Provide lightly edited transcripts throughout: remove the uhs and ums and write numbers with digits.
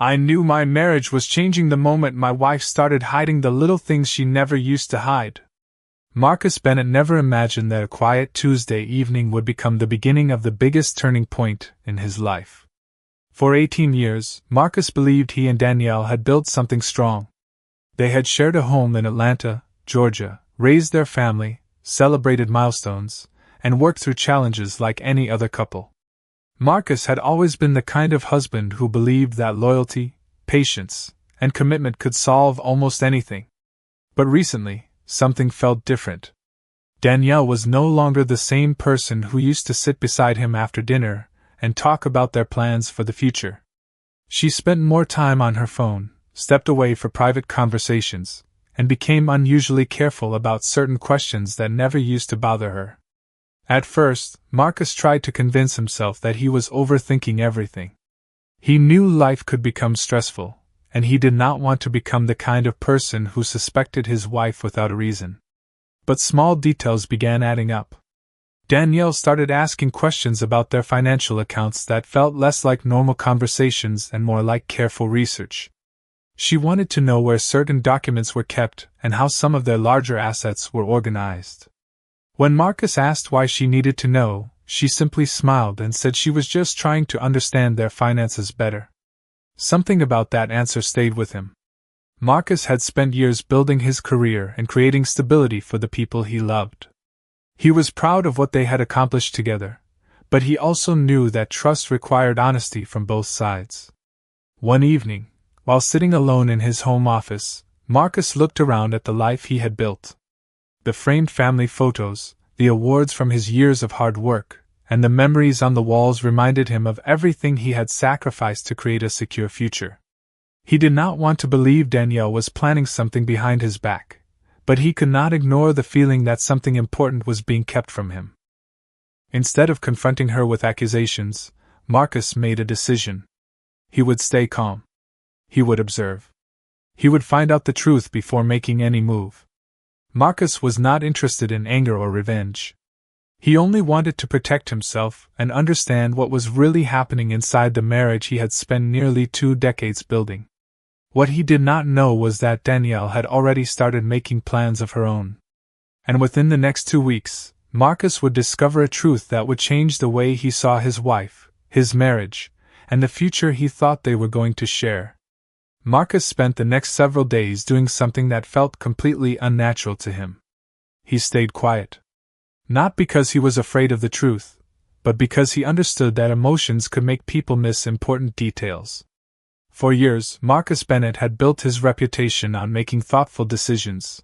I knew my marriage was changing the moment my wife started hiding the little things she never used to hide. Marcus Bennett never imagined that a quiet Tuesday evening would become the beginning of the biggest turning point in his life. For 18 years, Marcus believed he and Danielle had built something strong. They had shared a home in Atlanta, Georgia, raised their family, celebrated milestones, and worked through challenges like any other couple. Marcus had always been the kind of husband who believed that loyalty, patience, and commitment could solve almost anything. But recently, something felt different. Danielle was no longer the same person who used to sit beside him after dinner and talk about their plans for the future. She spent more time on her phone, stepped away for private conversations, and became unusually careful about certain questions that never used to bother her. At first, Marcus tried to convince himself that he was overthinking everything. He knew life could become stressful, and he did not want to become the kind of person who suspected his wife without a reason. But small details began adding up. Danielle started asking questions about their financial accounts that felt less like normal conversations and more like careful research. She wanted to know where certain documents were kept and how some of their larger assets were organized. When Marcus asked why she needed to know, she simply smiled and said she was just trying to understand their finances better. Something about that answer stayed with him. Marcus had spent years building his career and creating stability for the people he loved. He was proud of what they had accomplished together, but he also knew that trust required honesty from both sides. One evening, while sitting alone in his home office, Marcus looked around at the life he had built. The framed family photos, the awards from his years of hard work, and the memories on the walls reminded him of everything he had sacrificed to create a secure future. He did not want to believe Danielle was planning something behind his back, but he could not ignore the feeling that something important was being kept from him. Instead of confronting her with accusations, Marcus made a decision. He would stay calm. He would observe. He would find out the truth before making any move. Marcus was not interested in anger or revenge. He only wanted to protect himself and understand what was really happening inside the marriage he had spent nearly 2 decades building. What he did not know was that Danielle had already started making plans of her own. And within the next 2 weeks, Marcus would discover a truth that would change the way he saw his wife, his marriage, and the future he thought they were going to share. Marcus spent the next several days doing something that felt completely unnatural to him. He stayed quiet. Not because he was afraid of the truth, but because he understood that emotions could make people miss important details. For years, Marcus Bennett had built his reputation on making thoughtful decisions.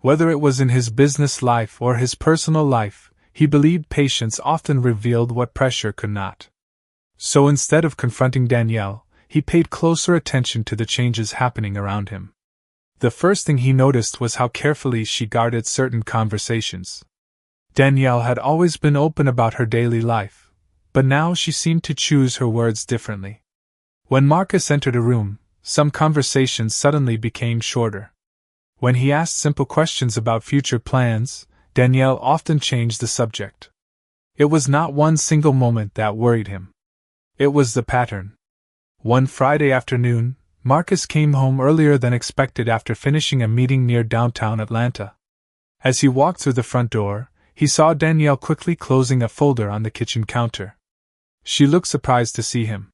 Whether it was in his business life or his personal life, he believed patience often revealed what pressure could not. So instead of confronting Danielle, he paid closer attention to the changes happening around him. The first thing he noticed was how carefully she guarded certain conversations. Danielle had always been open about her daily life, but now she seemed to choose her words differently. When Marcus entered a room, some conversations suddenly became shorter. When he asked simple questions about future plans, Danielle often changed the subject. It was not one single moment that worried him. It was the pattern. One Friday afternoon, Marcus came home earlier than expected after finishing a meeting near downtown Atlanta. As he walked through the front door, he saw Danielle quickly closing a folder on the kitchen counter. She looked surprised to see him.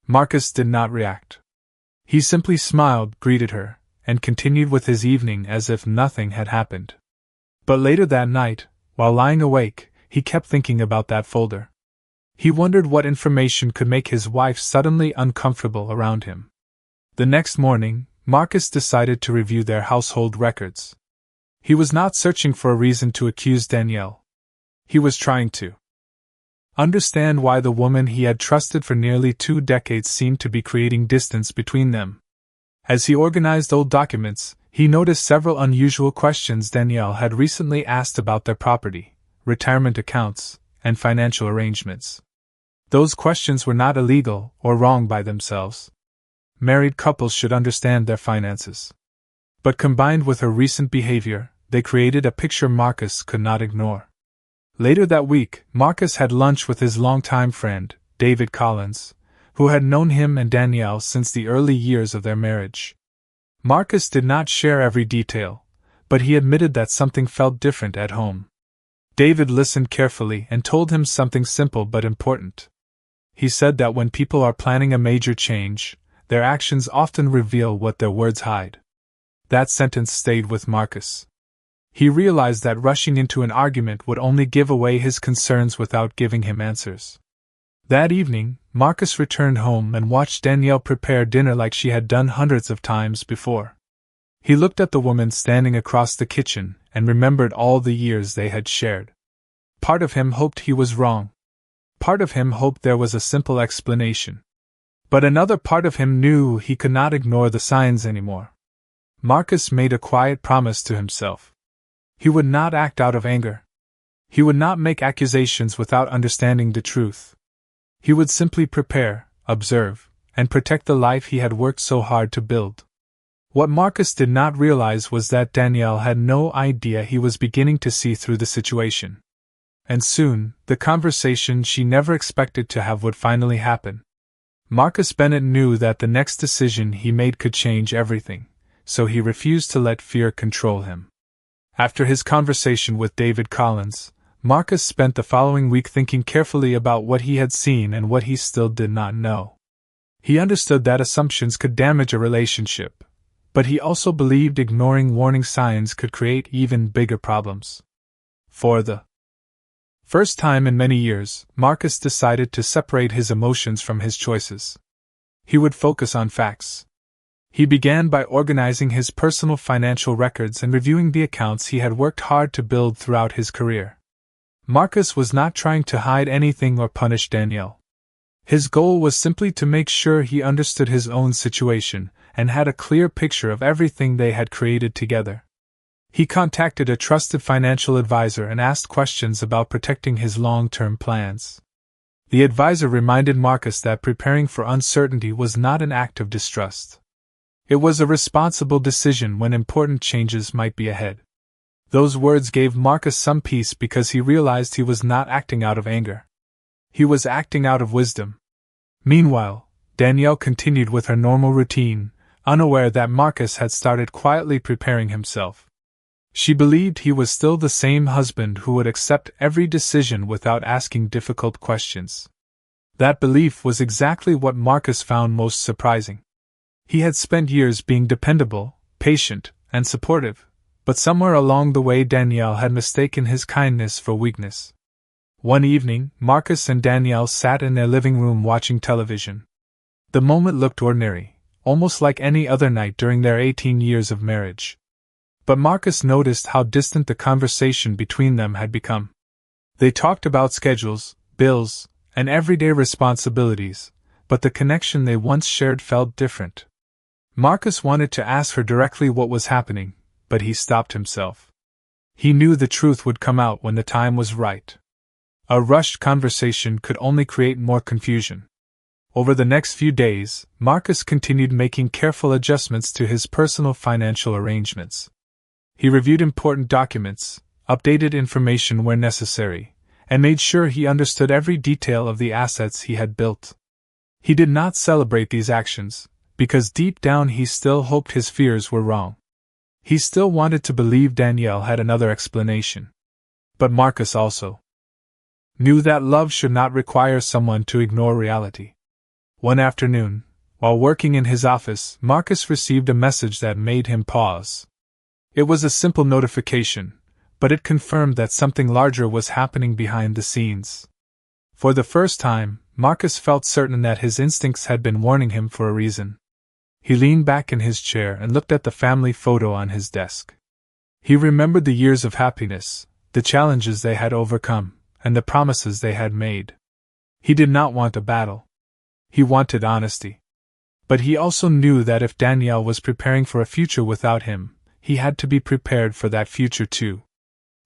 Marcus did not react. He simply smiled, greeted her, and continued with his evening as if nothing had happened. But later that night, while lying awake, he kept thinking about that folder. He wondered what information could make his wife suddenly uncomfortable around him. The next morning, Marcus decided to review their household records. He was not searching for a reason to accuse Danielle. He was trying to understand why the woman he had trusted for nearly 2 decades seemed to be creating distance between them. As he organized old documents, he noticed several unusual questions Danielle had recently asked about their property, retirement accounts, and financial arrangements. Those questions were not illegal or wrong by themselves. Married couples should understand their finances. But combined with her recent behavior, they created a picture Marcus could not ignore. Later that week, Marcus had lunch with his longtime friend, David Collins, who had known him and Danielle since the early years of their marriage. Marcus did not share every detail, but he admitted that something felt different at home. David listened carefully and told him something simple but important. He said that when people are planning a major change, their actions often reveal what their words hide. That sentence stayed with Marcus. He realized that rushing into an argument would only give away his concerns without giving him answers. That evening, Marcus returned home and watched Danielle prepare dinner like she had done hundreds of times before. He looked at the woman standing across the kitchen and remembered all the years they had shared. Part of him hoped he was wrong. Part of him hoped there was a simple explanation. But another part of him knew he could not ignore the signs anymore. Marcus made a quiet promise to himself. He would not act out of anger. He would not make accusations without understanding the truth. He would simply prepare, observe, and protect the life he had worked so hard to build. What Marcus did not realize was that Danielle had no idea he was beginning to see through the situation. And soon, the conversation she never expected to have would finally happen. Marcus Bennett knew that the next decision he made could change everything, so he refused to let fear control him. After his conversation with David Collins, Marcus spent the following week thinking carefully about what he had seen and what he still did not know. He understood that assumptions could damage a relationship, but he also believed ignoring warning signs could create even bigger problems. For the first time in many years, Marcus decided to separate his emotions from his choices. He would focus on facts. He began by organizing his personal financial records and reviewing the accounts he had worked hard to build throughout his career. Marcus was not trying to hide anything or punish Danielle. His goal was simply to make sure he understood his own situation and had a clear picture of everything they had created together. He contacted a trusted financial advisor and asked questions about protecting his long-term plans. The advisor reminded Marcus that preparing for uncertainty was not an act of distrust. It was a responsible decision when important changes might be ahead. Those words gave Marcus some peace because he realized he was not acting out of anger. He was acting out of wisdom. Meanwhile, Danielle continued with her normal routine, unaware that Marcus had started quietly preparing himself. She believed he was still the same husband who would accept every decision without asking difficult questions. That belief was exactly what Marcus found most surprising. He had spent years being dependable, patient, and supportive, but somewhere along the way Danielle had mistaken his kindness for weakness. One evening, Marcus and Danielle sat in their living room watching television. The moment looked ordinary, almost like any other night during their 18 years of marriage. But Marcus noticed how distant the conversation between them had become. They talked about schedules, bills, and everyday responsibilities, but the connection they once shared felt different. Marcus wanted to ask her directly what was happening, but he stopped himself. He knew the truth would come out when the time was right. A rushed conversation could only create more confusion. Over the next few days, Marcus continued making careful adjustments to his personal financial arrangements. He reviewed important documents, updated information where necessary, and made sure he understood every detail of the assets he had built. He did not celebrate these actions, because deep down he still hoped his fears were wrong. He still wanted to believe Danielle had another explanation. But Marcus also knew that love should not require someone to ignore reality. One afternoon, while working in his office, Marcus received a message that made him pause. It was a simple notification, but it confirmed that something larger was happening behind the scenes. For the first time, Marcus felt certain that his instincts had been warning him for a reason. He leaned back in his chair and looked at the family photo on his desk. He remembered the years of happiness, the challenges they had overcome, and the promises they had made. He did not want a battle. He wanted honesty. But he also knew that if Danielle was preparing for a future without him, he had to be prepared for that future too.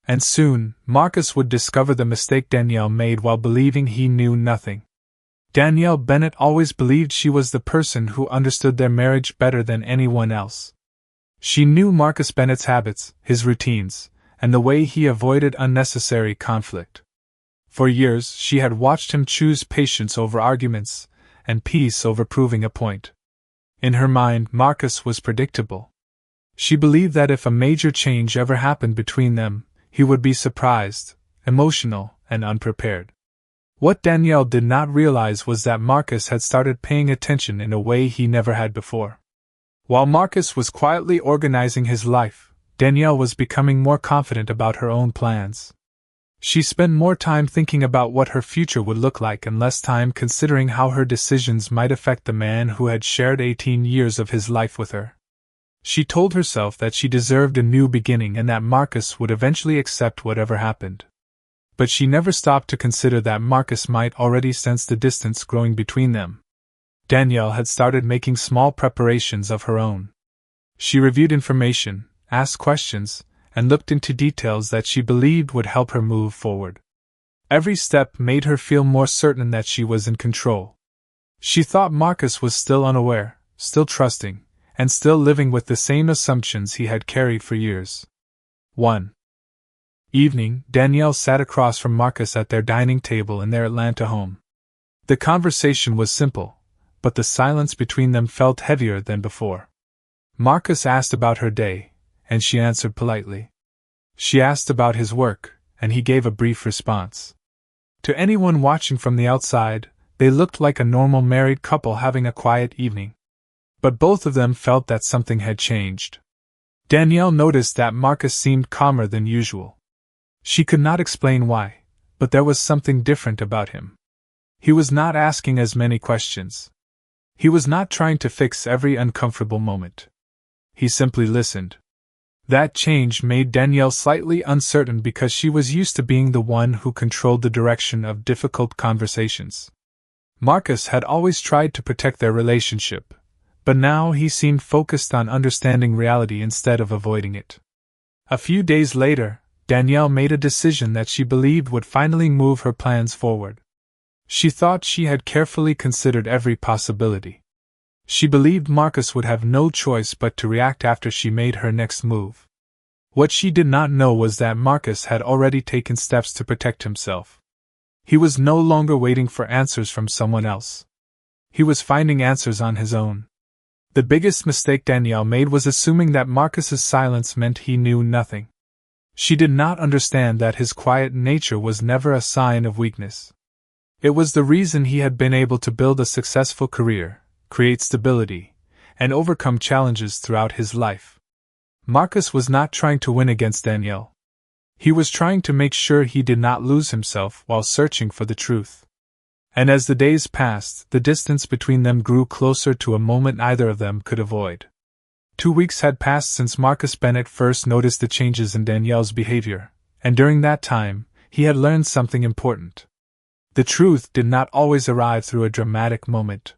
And soon, Marcus would discover the mistake Danielle made while believing he knew nothing. Danielle Bennett always believed she was the person who understood their marriage better than anyone else. She knew Marcus Bennett's habits, his routines, and the way he avoided unnecessary conflict. For years she had watched him choose patience over arguments, and peace over proving a point. In her mind, Marcus was predictable. She believed that if a major change ever happened between them, he would be surprised, emotional, and unprepared. What Danielle did not realize was that Marcus had started paying attention in a way he never had before. While Marcus was quietly organizing his life, Danielle was becoming more confident about her own plans. She spent more time thinking about what her future would look like and less time considering how her decisions might affect the man who had shared 18 years of his life with her. She told herself that she deserved a new beginning and that Marcus would eventually accept whatever happened. But she never stopped to consider that Marcus might already sense the distance growing between them. Danielle had started making small preparations of her own. She reviewed information, asked questions, and looked into details that she believed would help her move forward. Every step made her feel more certain that she was in control. She thought Marcus was still unaware, still trusting, and still living with the same assumptions he had carried for years. 1. Evening, Danielle sat across from Marcus at their dining table in their Atlanta home. The conversation was simple, but the silence between them felt heavier than before. Marcus asked about her day, and she answered politely. She asked about his work, and he gave a brief response. To anyone watching from the outside, they looked like a normal married couple having a quiet evening. But both of them felt that something had changed. Danielle noticed that Marcus seemed calmer than usual. She could not explain why, but there was something different about him. He was not asking as many questions. He was not trying to fix every uncomfortable moment. He simply listened. That change made Danielle slightly uncertain because she was used to being the one who controlled the direction of difficult conversations. Marcus had always tried to protect their relationship, but now he seemed focused on understanding reality instead of avoiding it. A few days later, Danielle made a decision that she believed would finally move her plans forward. She thought she had carefully considered every possibility. She believed Marcus would have no choice but to react after she made her next move. What she did not know was that Marcus had already taken steps to protect himself. He was no longer waiting for answers from someone else. He was finding answers on his own. The biggest mistake Danielle made was assuming that Marcus's silence meant he knew nothing. She did not understand that his quiet nature was never a sign of weakness. It was the reason he had been able to build a successful career, create stability, and overcome challenges throughout his life. Marcus was not trying to win against Danielle. He was trying to make sure he did not lose himself while searching for the truth. And as the days passed, the distance between them grew closer to a moment neither of them could avoid. 2 weeks had passed since Marcus Bennett first noticed the changes in Danielle's behavior, and during that time, he had learned something important. The truth did not always arrive through a dramatic moment.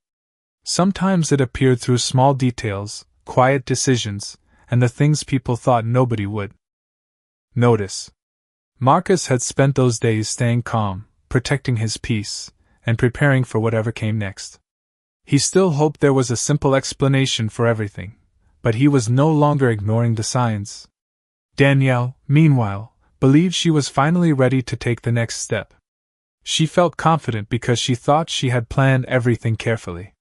Sometimes it appeared through small details, quiet decisions, and the things people thought nobody would notice. Marcus had spent those days staying calm, protecting his peace, and preparing for whatever came next. He still hoped there was a simple explanation for everything, but he was no longer ignoring the signs. Danielle, meanwhile, believed she was finally ready to take the next step. She felt confident because she thought she had planned everything carefully.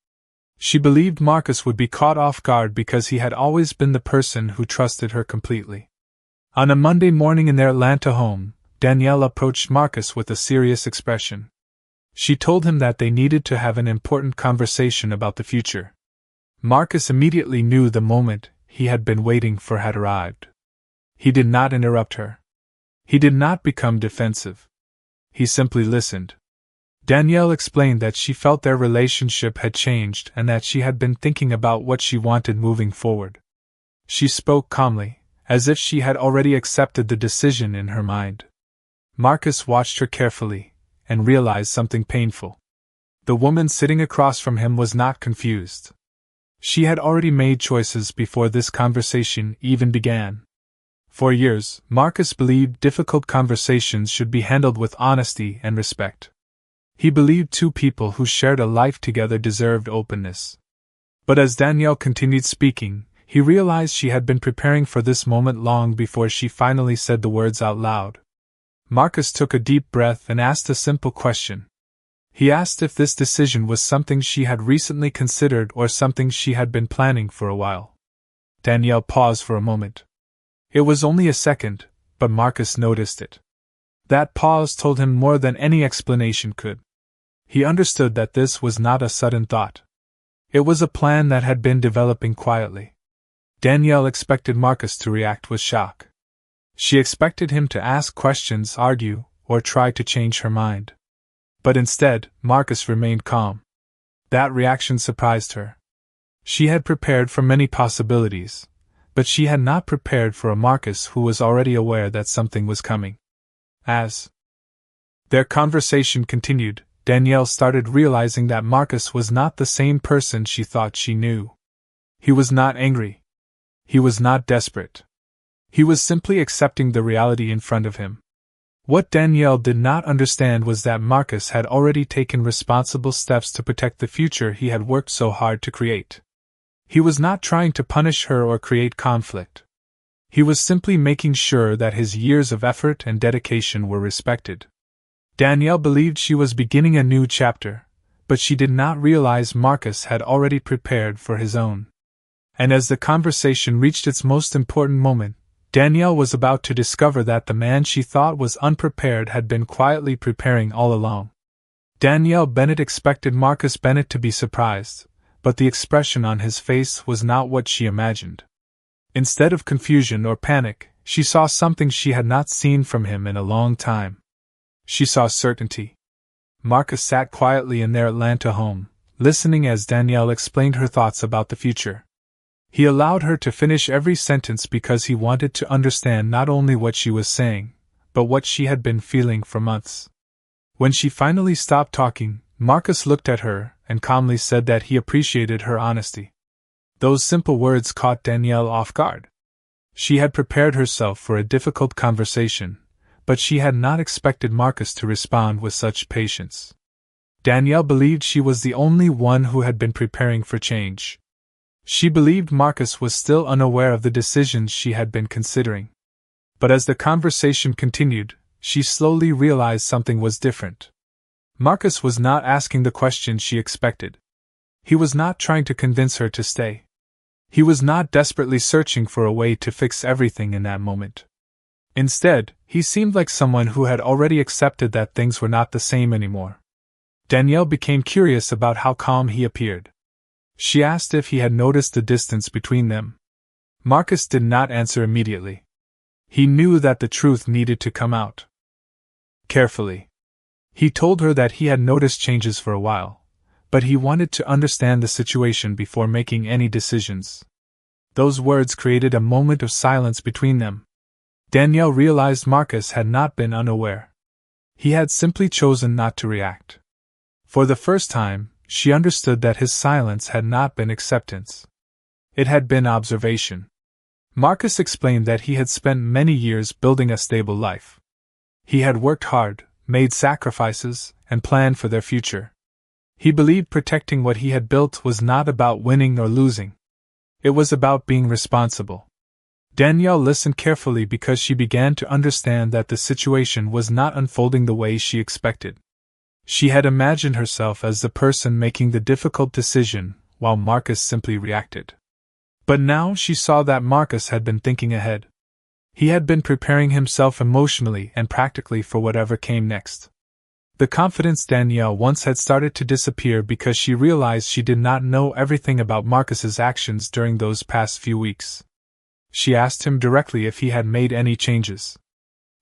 She believed Marcus would be caught off guard because he had always been the person who trusted her completely. On a Monday morning in their Atlanta home, Danielle approached Marcus with a serious expression. She told him that they needed to have an important conversation about the future. Marcus immediately knew the moment he had been waiting for had arrived. He did not interrupt her. He did not become defensive. He simply listened. Danielle explained that she felt their relationship had changed and that she had been thinking about what she wanted moving forward. She spoke calmly, as if she had already accepted the decision in her mind. Marcus watched her carefully, and realized something painful. The woman sitting across from him was not confused. She had already made choices before this conversation even began. For years, Marcus believed difficult conversations should be handled with honesty and respect. He believed two people who shared a life together deserved openness. But as Danielle continued speaking, he realized she had been preparing for this moment long before she finally said the words out loud. Marcus took a deep breath and asked a simple question. He asked if this decision was something she had recently considered or something she had been planning for a while. Danielle paused for a moment. It was only a second, but Marcus noticed it. That pause told him more than any explanation could. He understood that this was not a sudden thought. It was a plan that had been developing quietly. Danielle expected Marcus to react with shock. She expected him to ask questions, argue, or try to change her mind. But instead, Marcus remained calm. That reaction surprised her. She had prepared for many possibilities, but she had not prepared for a Marcus who was already aware that something was coming. As their conversation continued, Danielle started realizing that Marcus was not the same person she thought she knew. He was not angry. He was not desperate. He was simply accepting the reality in front of him. What Danielle did not understand was that Marcus had already taken responsible steps to protect the future he had worked so hard to create. He was not trying to punish her or create conflict. He was simply making sure that his years of effort and dedication were respected. Danielle believed she was beginning a new chapter, but she did not realize Marcus had already prepared for his own. And as the conversation reached its most important moment, Danielle was about to discover that the man she thought was unprepared had been quietly preparing all along. Danielle Bennett expected Marcus Bennett to be surprised, but the expression on his face was not what she imagined. Instead of confusion or panic, she saw something she had not seen from him in a long time. She saw certainty. Marcus sat quietly in their Atlanta home, listening as Danielle explained her thoughts about the future. He allowed her to finish every sentence because he wanted to understand not only what she was saying, but what she had been feeling for months. When she finally stopped talking, Marcus looked at her and calmly said that he appreciated her honesty. Those simple words caught Danielle off guard. She had prepared herself for a difficult conversation, but she had not expected Marcus to respond with such patience. Danielle believed she was the only one who had been preparing for change. She believed Marcus was still unaware of the decisions she had been considering. But as the conversation continued, she slowly realized something was different. Marcus was not asking the questions she expected. He was not trying to convince her to stay. He was not desperately searching for a way to fix everything in that moment. Instead, he seemed like someone who had already accepted that things were not the same anymore. Danielle became curious about how calm he appeared. She asked if he had noticed the distance between them. Marcus did not answer immediately. He knew that the truth needed to come out. Carefully, he told her that he had noticed changes for a while, but he wanted to understand the situation before making any decisions. Those words created a moment of silence between them. Danielle realized Marcus had not been unaware. He had simply chosen not to react. For the first time, she understood that his silence had not been acceptance. It had been observation. Marcus explained that he had spent many years building a stable life. He had worked hard, made sacrifices, and planned for their future. He believed protecting what he had built was not about winning or losing. It was about being responsible. Danielle listened carefully because she began to understand that the situation was not unfolding the way she expected. She had imagined herself as the person making the difficult decision, while Marcus simply reacted. But now she saw that Marcus had been thinking ahead. He had been preparing himself emotionally and practically for whatever came next. The confidence Danielle once had started to disappear because she realized she did not know everything about Marcus's actions during those past few weeks. She asked him directly if he had made any changes.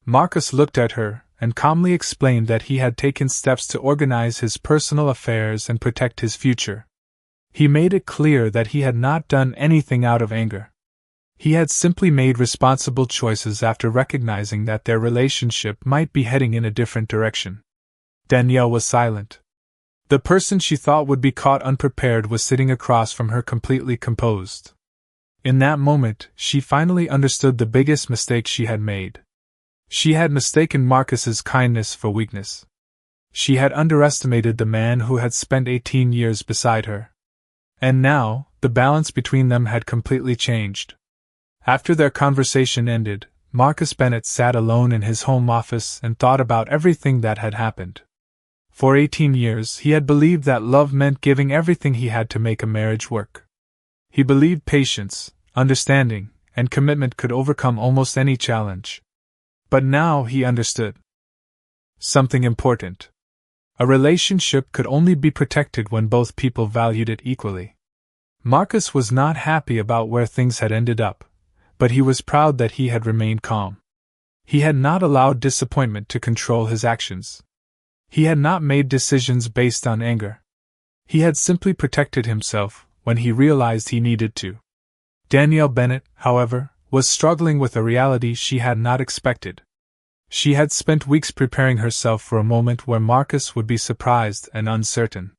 Marcus looked at her and calmly explained that he had taken steps to organize his personal affairs and protect his future. He made it clear that he had not done anything out of anger. He had simply made responsible choices after recognizing that their relationship might be heading in a different direction. Danielle was silent. The person she thought would be caught unprepared was sitting across from her completely composed. In that moment, she finally understood the biggest mistake she had made. She had mistaken Marcus's kindness for weakness. She had underestimated the man who had spent 18 years beside her. And now, the balance between them had completely changed. After their conversation ended, Marcus Bennett sat alone in his home office and thought about everything that had happened. For 18 years, he had believed that love meant giving everything he had to make a marriage work. He believed patience, understanding, and commitment could overcome almost any challenge. But now he understood something important. A relationship could only be protected when both people valued it equally. Marcus was not happy about where things had ended up, but he was proud that he had remained calm. He had not allowed disappointment to control his actions. He had not made decisions based on anger. He had simply protected himself when he realized he needed to. Danielle Bennett, however, was struggling with a reality she had not expected. She had spent weeks preparing herself for a moment where Marcus would be surprised and uncertain.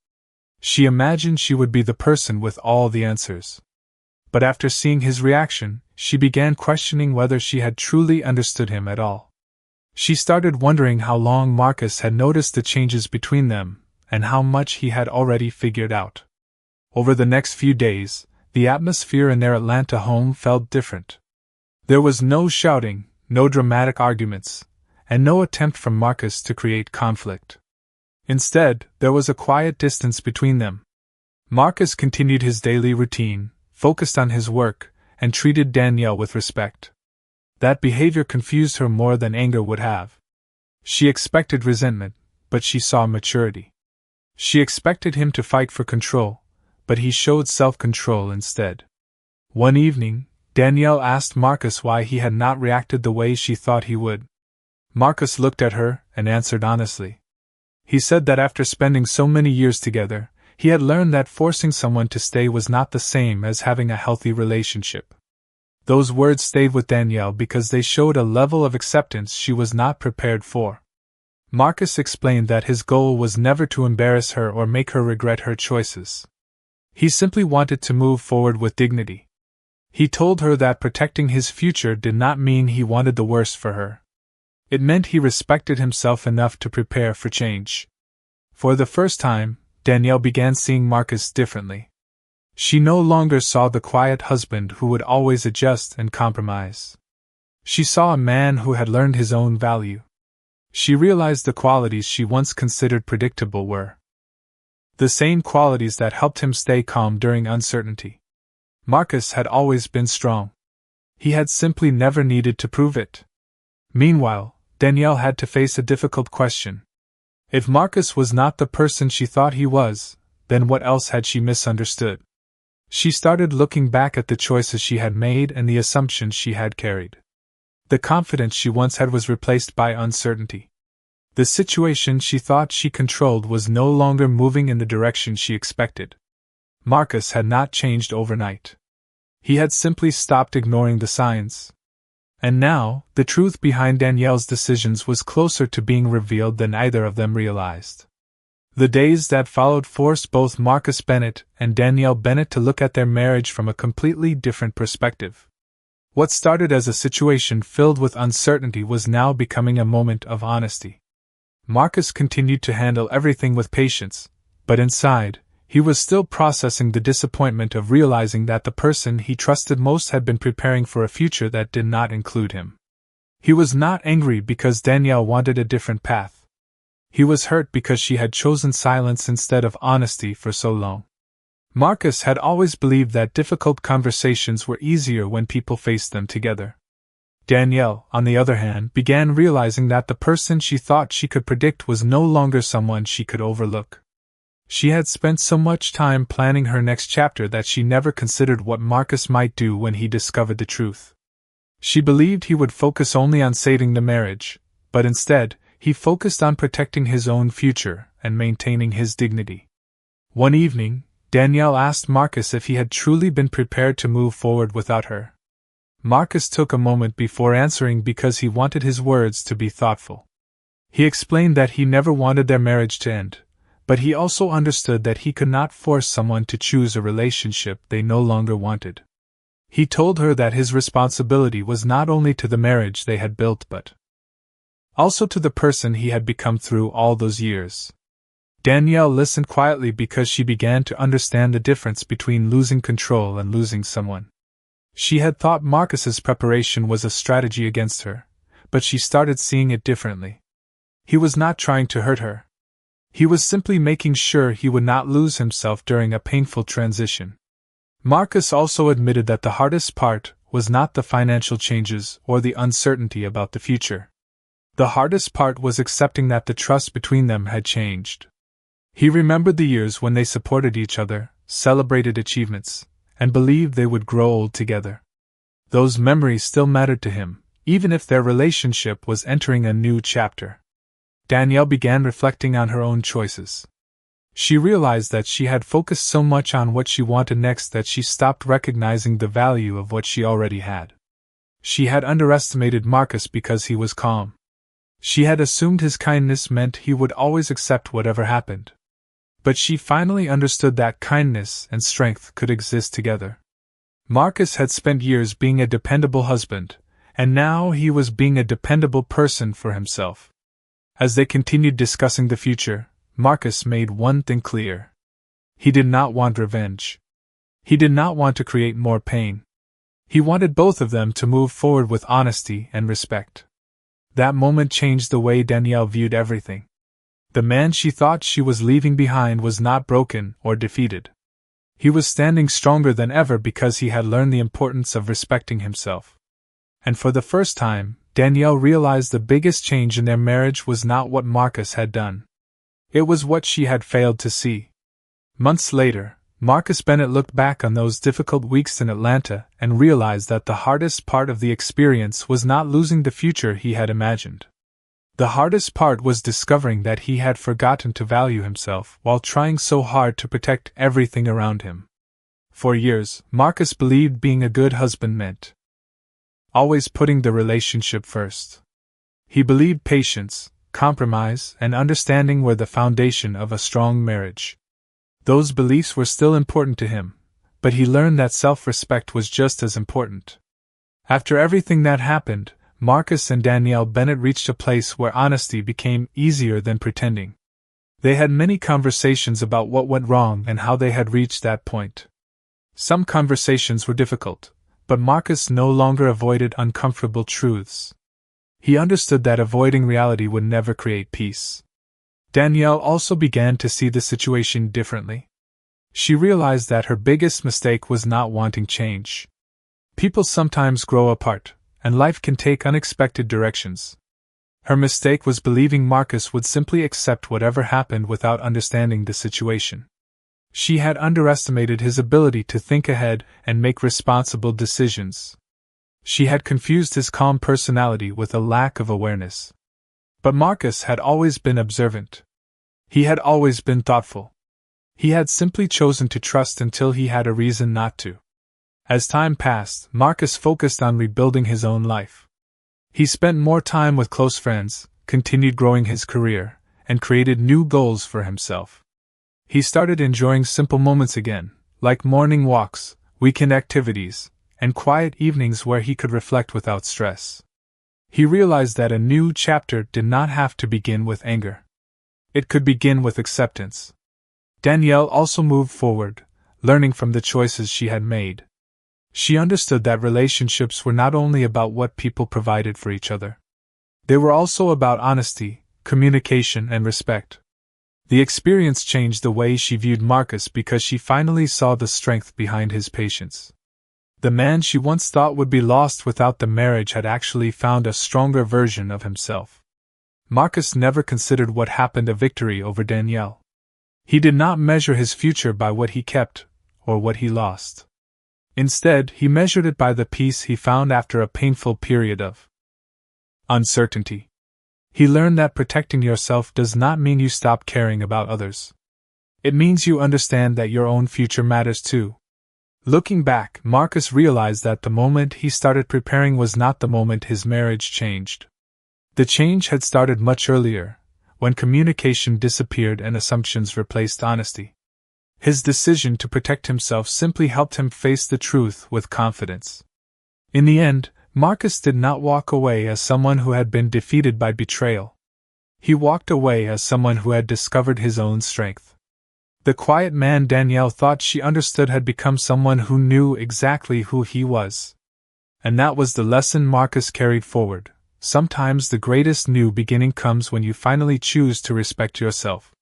She imagined she would be the person with all the answers. But after seeing his reaction, she began questioning whether she had truly understood him at all. She started wondering how long Marcus had noticed the changes between them, and how much he had already figured out. Over the next few days, the atmosphere in their Atlanta home felt different. There was no shouting, no dramatic arguments, and no attempt from Marcus to create conflict. Instead, there was a quiet distance between them. Marcus continued his daily routine, focused on his work, and treated Danielle with respect. That behavior confused her more than anger would have. She expected resentment, but she saw maturity. She expected him to fight for control, but he showed self-control instead. One evening, Danielle asked Marcus why he had not reacted the way she thought he would. Marcus looked at her and answered honestly. He said that after spending so many years together, he had learned that forcing someone to stay was not the same as having a healthy relationship. Those words stayed with Danielle because they showed a level of acceptance she was not prepared for. Marcus explained that his goal was never to embarrass her or make her regret her choices. He simply wanted to move forward with dignity. He told her that protecting his future did not mean he wanted the worst for her. It meant he respected himself enough to prepare for change. For the first time, Danielle began seeing Marcus differently. She no longer saw the quiet husband who would always adjust and compromise. She saw a man who had learned his own value. She realized the qualities she once considered predictable were the same qualities that helped him stay calm during uncertainty. Marcus had always been strong. He had simply never needed to prove it. Meanwhile, Danielle had to face a difficult question. If Marcus was not the person she thought he was, then what else had she misunderstood? She started looking back at the choices she had made and the assumptions she had carried. The confidence she once had was replaced by uncertainty. The situation she thought she controlled was no longer moving in the direction she expected. Marcus had not changed overnight. He had simply stopped ignoring the signs. And now, the truth behind Danielle's decisions was closer to being revealed than either of them realized. The days that followed forced both Marcus Bennett and Danielle Bennett to look at their marriage from a completely different perspective. What started as a situation filled with uncertainty was now becoming a moment of honesty. Marcus continued to handle everything with patience, but inside, he was still processing the disappointment of realizing that the person he trusted most had been preparing for a future that did not include him. He was not angry because Danielle wanted a different path. He was hurt because she had chosen silence instead of honesty for so long. Marcus had always believed that difficult conversations were easier when people faced them together. Danielle, on the other hand, began realizing that the person she thought she could predict was no longer someone she could overlook. She had spent so much time planning her next chapter that she never considered what Marcus might do when he discovered the truth. She believed he would focus only on saving the marriage, but instead, he focused on protecting his own future and maintaining his dignity. One evening, Danielle asked Marcus if he had truly been prepared to move forward without her. Marcus took a moment before answering because he wanted his words to be thoughtful. He explained that he never wanted their marriage to end, but he also understood that he could not force someone to choose a relationship they no longer wanted. He told her that his responsibility was not only to the marriage they had built but also to the person he had become through all those years. Danielle listened quietly because she began to understand the difference between losing control and losing someone. She had thought Marcus's preparation was a strategy against her, but she started seeing it differently. He was not trying to hurt her. He was simply making sure he would not lose himself during a painful transition. Marcus also admitted that the hardest part was not the financial changes or the uncertainty about the future. The hardest part was accepting that the trust between them had changed. He remembered the years when they supported each other, celebrated achievements, and believed they would grow old together. Those memories still mattered to him, even if their relationship was entering a new chapter. Danielle began reflecting on her own choices. She realized that she had focused so much on what she wanted next that she stopped recognizing the value of what she already had. She had underestimated Marcus because he was calm. She had assumed his kindness meant he would always accept whatever happened. But she finally understood that kindness and strength could exist together. Marcus had spent years being a dependable husband, and now he was being a dependable person for himself. As they continued discussing the future, Marcus made one thing clear. He did not want revenge. He did not want to create more pain. He wanted both of them to move forward with honesty and respect. That moment changed the way Danielle viewed everything. The man she thought she was leaving behind was not broken or defeated. He was standing stronger than ever because he had learned the importance of respecting himself. And for the first time, Danielle realized the biggest change in their marriage was not what Marcus had done. It was what she had failed to see. Months later, Marcus Bennett looked back on those difficult weeks in Atlanta and realized that the hardest part of the experience was not losing the future he had imagined. The hardest part was discovering that he had forgotten to value himself while trying so hard to protect everything around him. For years, Marcus believed being a good husband meant always putting the relationship first. He believed patience, compromise, and understanding were the foundation of a strong marriage. Those beliefs were still important to him, but he learned that self-respect was just as important. After everything that happened, Marcus and Danielle Bennett reached a place where honesty became easier than pretending. They had many conversations about what went wrong and how they had reached that point. Some conversations were difficult, but Marcus no longer avoided uncomfortable truths. He understood that avoiding reality would never create peace. Danielle also began to see the situation differently. She realized that her biggest mistake was not wanting change. People sometimes grow apart, and life can take unexpected directions. Her mistake was believing Marcus would simply accept whatever happened without understanding the situation. She had underestimated his ability to think ahead and make responsible decisions. She had confused his calm personality with a lack of awareness. But Marcus had always been observant. He had always been thoughtful. He had simply chosen to trust until he had a reason not to. As time passed, Marcus focused on rebuilding his own life. He spent more time with close friends, continued growing his career, and created new goals for himself. He started enjoying simple moments again, like morning walks, weekend activities, and quiet evenings where he could reflect without stress. He realized that a new chapter did not have to begin with anger. It could begin with acceptance. Danielle also moved forward, learning from the choices she had made. She understood that relationships were not only about what people provided for each other. They were also about honesty, communication, and respect. The experience changed the way she viewed Marcus because she finally saw the strength behind his patience. The man she once thought would be lost without the marriage had actually found a stronger version of himself. Marcus never considered what happened a victory over Danielle. He did not measure his future by what he kept or what he lost. Instead, he measured it by the peace he found after a painful period of uncertainty. He learned that protecting yourself does not mean you stop caring about others. It means you understand that your own future matters too. Looking back, Marcus realized that the moment he started preparing was not the moment his marriage changed. The change had started much earlier, when communication disappeared and assumptions replaced honesty. His decision to protect himself simply helped him face the truth with confidence. In the end, Marcus did not walk away as someone who had been defeated by betrayal. He walked away as someone who had discovered his own strength. The quiet man Danielle thought she understood had become someone who knew exactly who he was. And that was the lesson Marcus carried forward. Sometimes the greatest new beginning comes when you finally choose to respect yourself.